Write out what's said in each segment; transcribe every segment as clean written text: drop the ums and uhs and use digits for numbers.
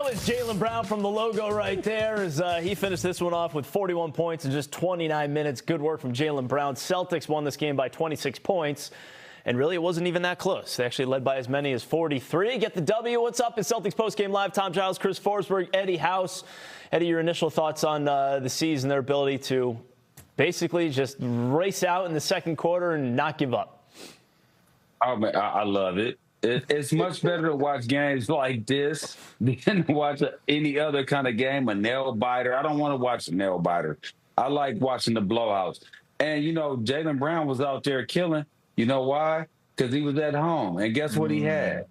was Jaylen Brown from the logo right there as he finished this one off with 41 points in just 29 minutes. Good work from Jaylen Brown. Celtics won this game by 26 points. And really, it wasn't even that close. They actually led by as many as 43. Get the W. What's up? It's Celtics Postgame Live. Tom Giles, Chris Forsberg, Eddie House. Eddie, your initial thoughts on the season, their ability to basically just race out in the second quarter and not give up. Oh, man, I love it. It's much better to watch games like this than to watch any other kind of game, a nail biter. I don't want to watch a nail biter. I like watching the blowouts. And, you know, Jaylen Brown was out there killing. You know why? Because he was at home. And guess what he had?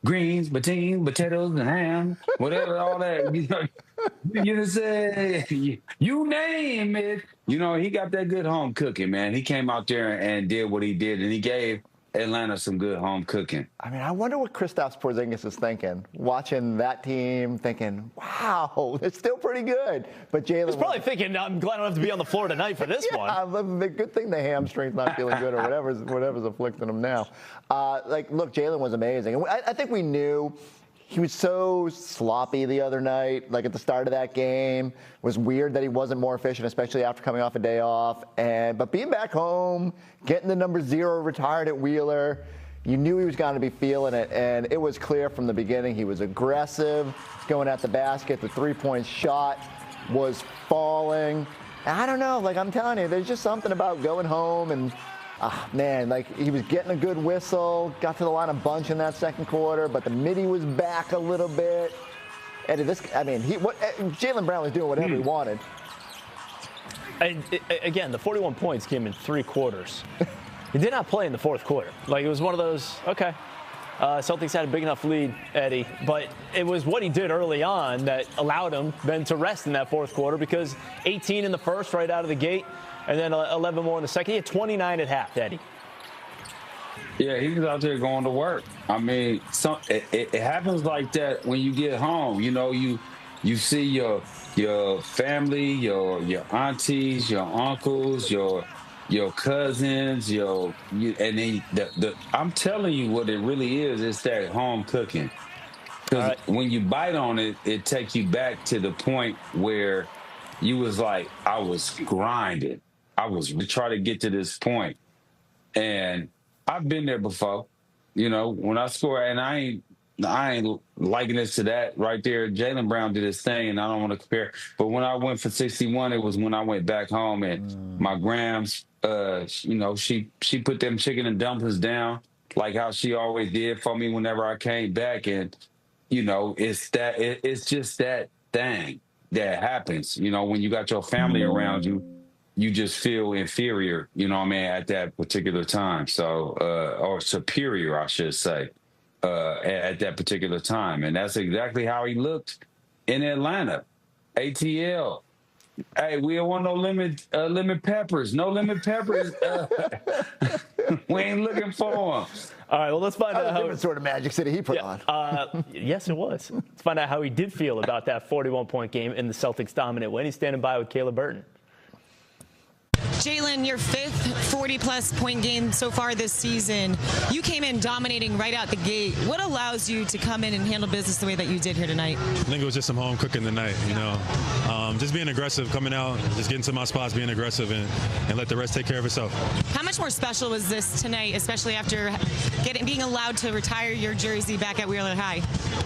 Greens, potatoes, and ham, whatever, all that. You know, say, you name it. You know, he got that good home cooking, man. He came out there and did what he did, and he gave Atlanta some good home cooking. I mean, I wonder what Kristaps Porzingis is thinking, watching that team, thinking, wow, it's still pretty good. But Jaylen was probably thinking, I'm glad I don't have to be on the floor tonight for this one. Good thing the hamstring's not feeling good or whatever's afflicting him now. Look, Jaylen was amazing. And I think we knew. He was so sloppy the other night, like at the start of that game. It was weird that he wasn't more efficient, especially after coming off a day off. But being back home, getting the number 0 retired at Wheeler, you knew he was going to be feeling it. And it was clear from the beginning he was aggressive, going at the basket. The three-point shot was falling. And I don't know, like I'm telling you, there's just something about going home and man, like he was getting a good whistle, got to the line a bunch in that second quarter, but the midi was back a little bit. And Jaylen Brown was doing whatever he wanted. Again, the 41 points came in 3 quarters. He did not play in the fourth quarter. Like it was one of those, okay. Celtics had a big enough lead, Eddie, but it was what he did early on that allowed him then to rest in that fourth quarter because 18 in the first right out of the gate. And then 11 more in the second. He had 29 at half, Eddie. Yeah, he was out there going to work. I mean, it happens like that when you get home. You know, you see your family, your aunties, your uncles, your cousins, and then I'm telling you what it really is. It's that home cooking. Because when you bite on it, it takes you back to the point where you was like, I was grinding. I was trying to get to this point. And I've been there before. You know, when I score, and I ain't liking this to that right there. Jaylen Brown did his thing, and I don't want to compare. But when I went for 61, it was when I went back home, and my grams, you know, she put them chicken and dumplings down like how she always did for me whenever I came back. And, you know, it's just that thing that happens. You know, when you got your family around you, you just feel inferior, you know what I mean, at that particular time. So, or superior, I should say, at that particular time. And that's exactly how he looked in Atlanta. ATL. Hey, we don't want no lemon peppers. No lemon peppers. We ain't looking for them. All right, well, let's find out how different sort of Magic City he put on. Yes, it was. Let's find out how he did feel about that 41-point game in the Celtics' dominant win. He's standing by with Caleb Burton. Jaylen, your 5th 40-plus point game so far this season. You came in dominating right out the gate. What allows you to come in and handle business the way that you did here tonight? I think it was just some home cooking tonight, you know. Just being aggressive, coming out, just getting to my spots, being aggressive, and let the rest take care of itself. How much more special was this tonight, especially after being allowed to retire your jersey back at Wheeler High?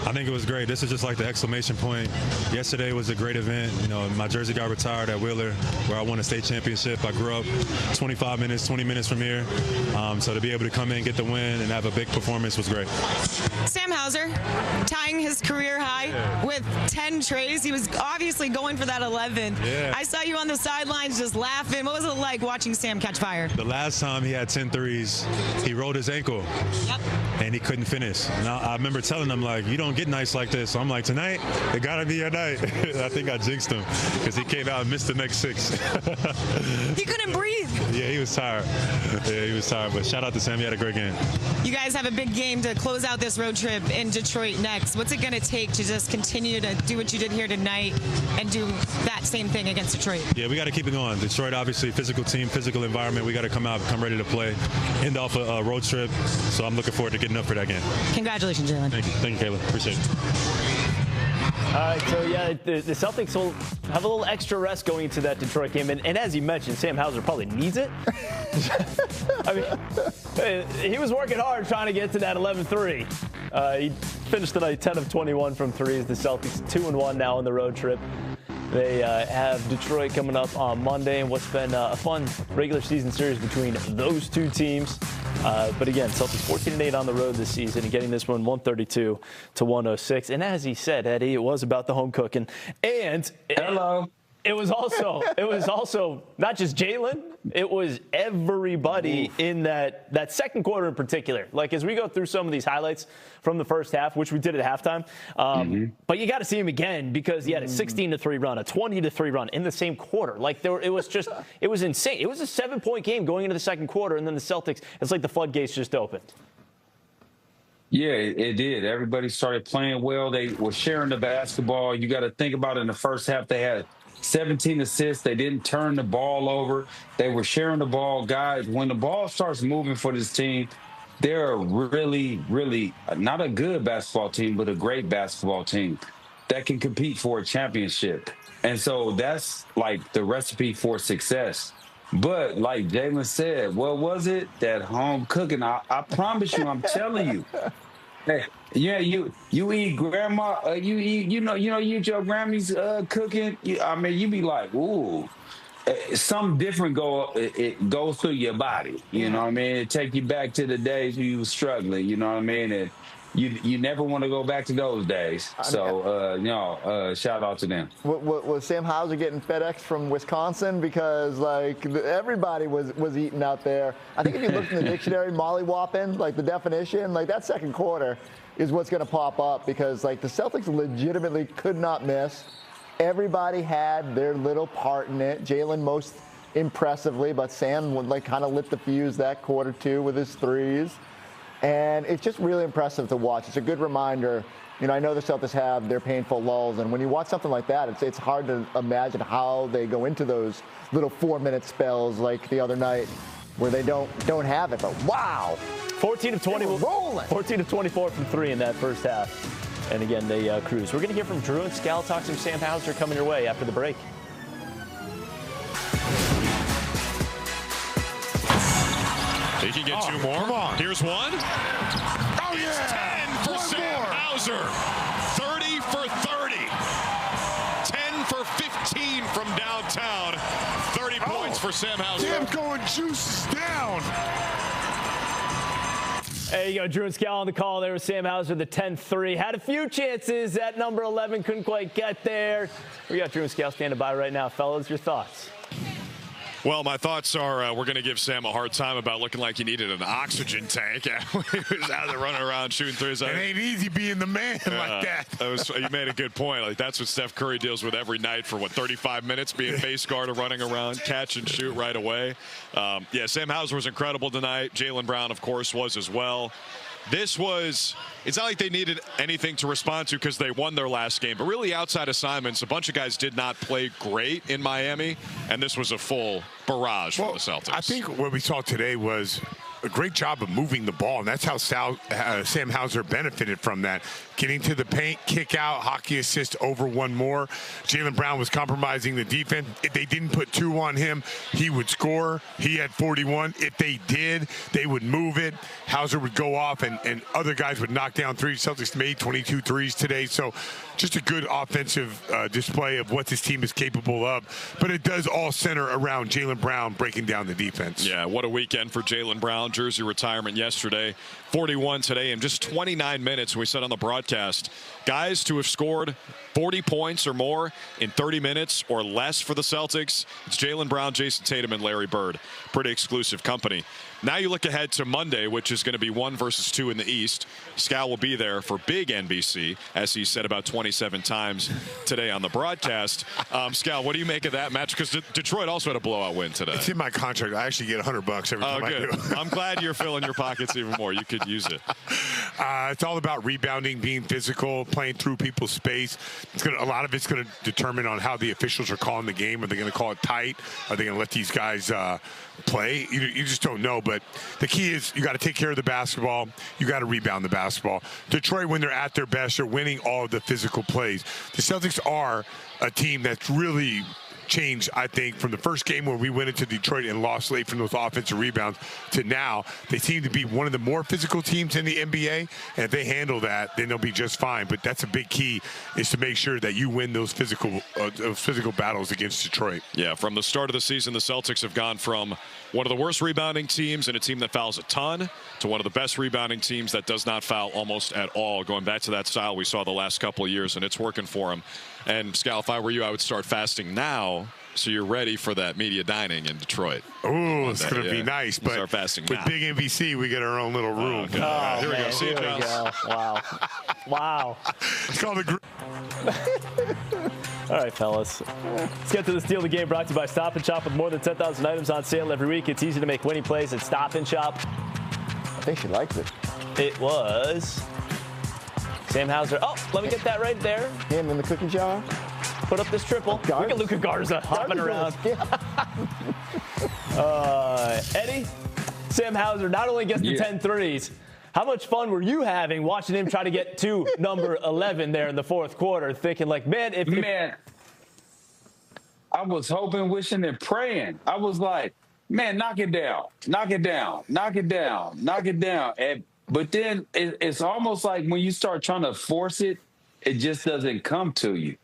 I think it was great. This is just like the exclamation point. Yesterday was a great event. You know, my jersey got retired at Wheeler, where I won a state championship. I grew up 25 minutes, 20 minutes from here. So to be able to come in, get the win, and have a big performance was great. Sam Hauser tying his career high with 10 trays. He was obviously going for that 11th. Yeah. I saw you on the sidelines just laughing. What was it like watching Sam catch fire? The last time he had 10 threes, he rolled his ankle. Yep. And he couldn't finish. And I remember telling him, like, you don't get nights like this. So I'm like, tonight, it got to be your night. I think I jinxed him because he came out and missed the next 6. He couldn't breathe. Yeah, he was tired. Yeah, he was tired. But shout out to Sam. He had a great game. You guys have a big game to close out this road trip in Detroit next. What's it going to take to just continue to do what you did here tonight and do that same thing against Detroit? Yeah, we got to keep it going. Detroit, obviously, physical team, physical environment. We got to come out, come ready to play. End off a road trip. So I'm looking forward to getting up for that game. Congratulations, Jaylen. Thank you. Thank you, Kayla. Appreciate it. All right, so yeah, the Celtics will have a little extra rest going into that Detroit game. And as you mentioned, Sam Hauser probably needs it. I mean, he was working hard trying to get to that 11-3. He finished the night 10 of 21 from threes. The Celtics 2-1 now on the road trip. They have Detroit coming up on Monday, and what's been a fun regular season series between those two teams. But again, Celtics 14-8 on the road this season, and getting this one 132-106. And as he said, Eddie, it was about the home cooking. And hello. It was also not just Jaylen. It was everybody in that second quarter in particular. Like, as we go through some of these highlights from the first half, which we did at halftime, but you got to see him again because he had a 16-3 run, a 20-3 run in the same quarter. Like, it was insane. It was a 7-point game going into the second quarter, and then the Celtics, it's like the floodgates just opened. Yeah, it did. Everybody started playing well. They were sharing the basketball. You got to think about it, in the first half, they had 17 assists. They didn't turn the ball over. They were sharing the ball. Guys, when the ball starts moving for this team, they're really, really not a good basketball team, but a great basketball team that can compete for a championship. And so that's like the recipe for success. But like Jaylen said, what was it? That home cooking. I promise you, I'm telling you. Hey, yeah, you eat grandma, you eat your Grammy's cooking. You be like, ooh, something different it goes through your body. You know what I mean? It take you back to the days you was struggling. You know what I mean? And you never want to go back to those days. So, shout out to them. Was Sam Hauser getting FedEx from Wisconsin? Because, like, everybody was eating out there. I think if you look in the dictionary, mollywhopping, like the definition, like that second quarter is what's going to pop up because, like, the Celtics legitimately could not miss. Everybody had their little part in it. Jaylen most impressively, but Sam like kind of lit the fuse that quarter too with his threes. And it's just really impressive to watch. It's a good reminder. You know, I know the Celtics have their painful lulls, and when you watch something like that, it's hard to imagine how they go into those little 4-minute spells like the other night where they don't have it. But wow, 14 of 20, rolling. 14 of 24 from three in that first half. And again, they cruise. We're going to hear from Drew and Scal, talk some Sam Hauser coming your way after the break. He can get two more. Come on. Here's one. Oh, yeah. 10 for Sam Hauser. 30 for 30. 10 for 15 from downtown. 30 points for Sam Hauser. Sam's going juice down. There you go, Drew and Scal on the call. There was Sam Hauser, the 10-3. Had a few chances at number 11, couldn't quite get there. We got Drew and Scal standing by right now. Fellas, your thoughts? Well, my thoughts are we're going to give Sam a hard time about looking like he needed an oxygen tank. He was out there running around shooting threes. It ain't easy being the man like that. You made a good point. Like, that's what Steph Curry deals with every night for, 35 minutes, being face guard or running around, catch and shoot right away. Sam Hauser was incredible tonight. Jaylen Brown, of course, was as well. It's not like they needed anything to respond to because they won their last game, but really outside assignments, a bunch of guys did not play great in Miami, and this was a full barrage for the Celtics. I think what we saw today was a great job of moving the ball, and that's how Sam Hauser benefited from that. Getting to the paint, kick out, hockey assist over one more. Jaylen Brown was compromising the defense. If they didn't put two on him, he would score. He had 41. If they did, they would move it. Hauser would go off, and other guys would knock down threes. Celtics made 22 threes today, so just a good offensive display of what this team is capable of. But it does all center around Jaylen Brown breaking down the defense. Yeah, what a weekend for Jaylen Brown. Jersey retirement yesterday. 41 today in just 29 minutes. We said on the broadcast, guys to have scored 40 points or more in 30 minutes or less for the Celtics. It's Jaylen Brown, Jason Tatum, and Larry Bird. Pretty exclusive company. Now you look ahead to Monday, which is going to be 1 versus 2 in the East. Scal will be there for big NBC, as he said about 27 times today on the broadcast. Scal, what do you make of that match? Because Detroit also had a blowout win today. It's in my contract. I actually get $100 every time I do. I'm glad you're filling your pockets even more. You could use it. It's all about rebounding, being physical, playing through people's space. a lot of it's going to determine on how the officials are calling the game. Are they going to call it tight? Are they going to let these guys play? You just don't know. But the key is you got to take care of the basketball. You got to rebound the basketball. Detroit, when they're at their best, are winning all of the physical plays. The Celtics are a team that's really changed, I think, from the first game where we went into Detroit and lost late from those offensive rebounds to now. They seem to be one of the more physical teams in the NBA, and if they handle that, then they'll be just fine. But that's a big key, is to make sure that you win those physical battles against Detroit. Yeah, from the start of the season, the Celtics have gone from one of the worst rebounding teams and a team that fouls a ton to one of the best rebounding teams that does not foul almost at all, going back to that style we saw the last couple of years, and it's working for them. And, Scal, if I were you, I would start fasting now so you're ready for that media dining in Detroit. Oh, it's going to be nice. But start fasting with now. Big NBC, we get our own little room. Okay. Right, here we go. See you, Giles. Wow. Wow. It's called a All right, fellas. Let's get to the Steal the Game, brought to you by Stop & Shop. With more than 10,000 items on sale every week, it's easy to make winning plays at Stop & Shop. I think she likes it. It was Sam Hauser. Oh, let me get that right there. Him in the cookie jar. Put up this triple. Look at Luka Garza hopping around. Eddie, Sam Hauser not only gets the 10 threes, how much fun were you having watching him try to get to number 11 there in the fourth quarter, thinking like, man, Man, I was hoping, wishing, and praying. I was like, man, knock it down, knock it down, knock it down, knock it down. But then it's almost like when you start trying to force it, it just doesn't come to you.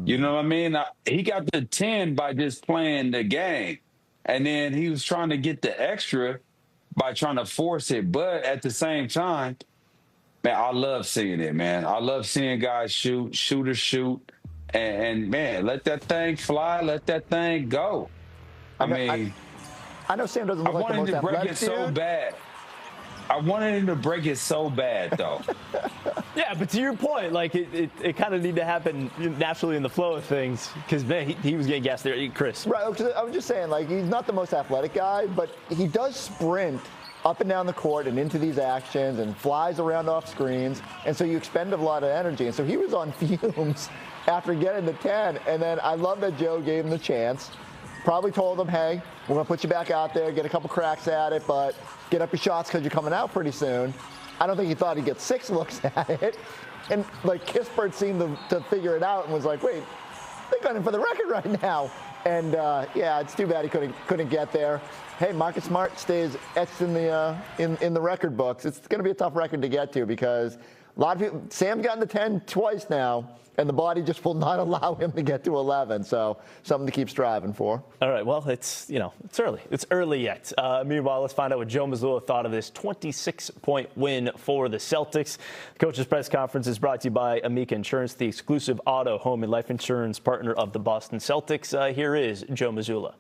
You know what I mean? He got the 10 by just playing the game. And then he was trying to get the extra by trying to force it. But at the same time, man, I love seeing it, man. I love seeing guys shoot. And man, let that thing fly. Let that thing go. I know Sam doesn't look like the most to break athletic it so dude. bad. I wanted him to break it so bad, though. Yeah, but to your point, like it kind of need to happen naturally in the flow of things, because man, he was getting gas there. Chris, right? I was just saying, like, he's not the most athletic guy, but he does sprint up and down the court and into these actions and flies around off screens, and so you expend a lot of energy. And so he was on fumes after getting the 10, and then I love that Joe gave him the chance. Probably told him, hey, we're going to put you back out there, get a couple cracks at it, but get up your shots because you're coming out pretty soon. I don't think he thought he'd get 6 looks at it. And, like, Kispert seemed to figure it out and was like, wait, they're gunning for the record right now. And, yeah, it's too bad he couldn't get there. Hey, Marcus Smart stays etched in the record books. It's going to be a tough record to get to because a lot of people, Sam's gotten to 10 twice now, and the body just will not allow him to get to 11. So something to keep striving for. All right, well, it's early. It's early yet. Meanwhile, let's find out what Joe Mazzulla thought of this 26-point win for the Celtics. The coach's press conference is brought to you by Amica Insurance, the exclusive auto, home, and life insurance partner of the Boston Celtics. Here is Joe Mazzulla.